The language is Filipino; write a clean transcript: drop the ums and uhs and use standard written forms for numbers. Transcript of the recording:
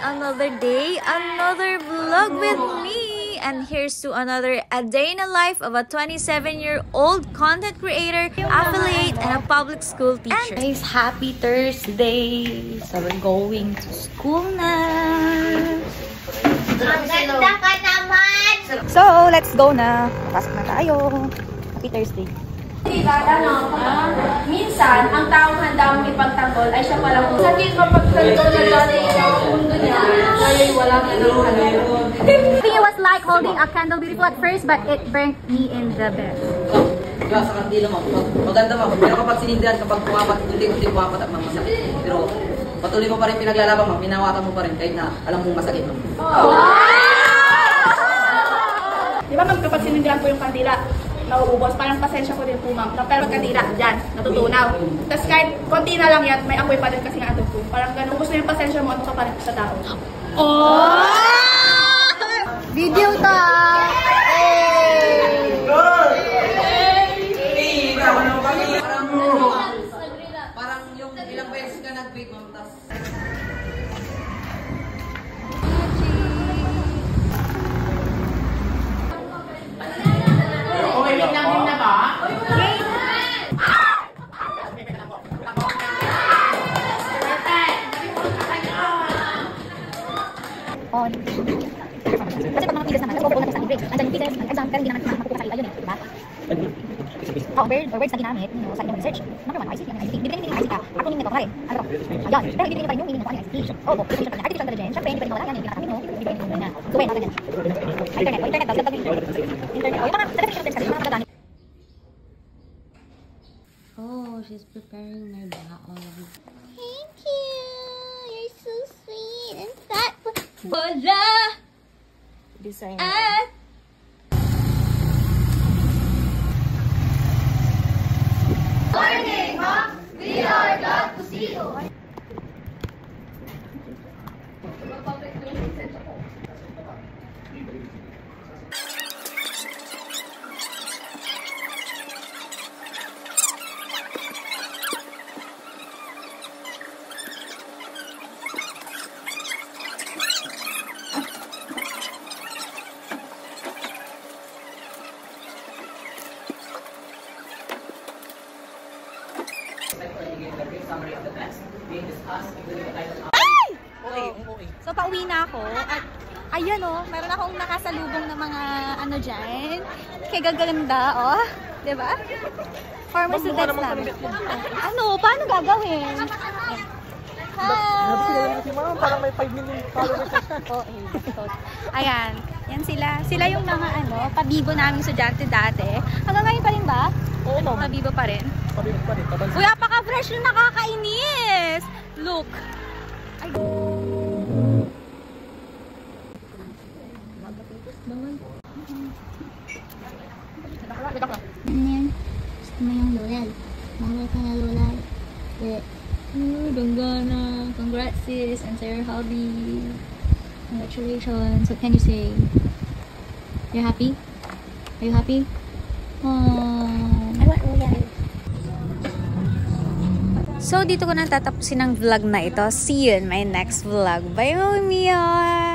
another day, another vlog with me. And here's to another a day in the life of a 27-year-old content creator, affiliate, and a public school teacher. Guys, happy Thursday! So we're going to school na. Ang ganda ka naman! So, let's go na. Pasok na tayo. Happy Thursday. Minsan, ang taong handa mong ipagtanggol ay siya palang sakit mapagtanggol na dati sa mundo niya. Ay, wala ka nang halayo. It was like holding a candle, beautiful at first, but it burnt me in the bed. Sa kandila mo, maganda mo. Pero kapag sinindihan, kapag pumapat, unti-unti pumapat at masakit. Pero patuloy mo pa rin pinaglalaban mo, minawatan mo pa rin kahit na alam mong masakit mo. Di ba kapag sinindihan po yung kandila, nauubos, parang pasensya ko din po ma'am. Pero kandila, dyan, natutunaw. Tapos kahit konti na lang yan, may apoy pa rin kasi nga po. Parang ganun, gusto yung pasensya mo, ano ka pa rin sa tao. Video time! Parang yung ilang beses ka nag-bake, ma'am, tas On. Kasi pag mga quizzes naman, nag-overall natin sa grades. Andyan yung quizzes, exam, pero hindi naman makukuha sa kanila yun eh, diba? Words na ginamit, sa inyong research. Number 1, ICT. Bibigyan nyo yung ICT ka. Acronym nito, pare. Ano to? Ayun. Pero bibigyan nyo pa rin yung meaning ng ICT. Oh, artificial intelligence. Siyempre, hindi pa rin mawala yan. Yung pinakamin mo, bibigyan nyo na. So, wait, ganyan. Internet. O, internet daw. Internet. O, yung mga artificial intelligence kasi, yung mga magagamit. Oh, she's preparing my baon. Thank you! You're so sweet and thoughtful. Hola! Design. At Morning, Mom! We are glad to see you! So, pauwi na ako. At, ayan o, meron akong nakasalubong na mga ano dyan. Kaya gaganda, oh. Diba? Former students namin. Ano? Paano gagawin? Hi! Parang may 5 million followers na siya. Ayan. Yan sila. Sila yung mga ano, pabibo naming estudyante dati. Hanggang ngayon pa rin ba? Oo, ma'am. Pabibo pa rin. Pabibo pa rin. Uy, apaka-fresh yung nakakainis! Look! Ay. Ano yan? Gusto mo yung lulal. Bawal ka na lulal. Donggana. Congrats sis and sa your hobby. Congratulations. What can you say? You're happy? Are you happy? I want lulal. So, dito ko na tatapusin ang vlog na ito. See you in my next vlog. Bye, Mia!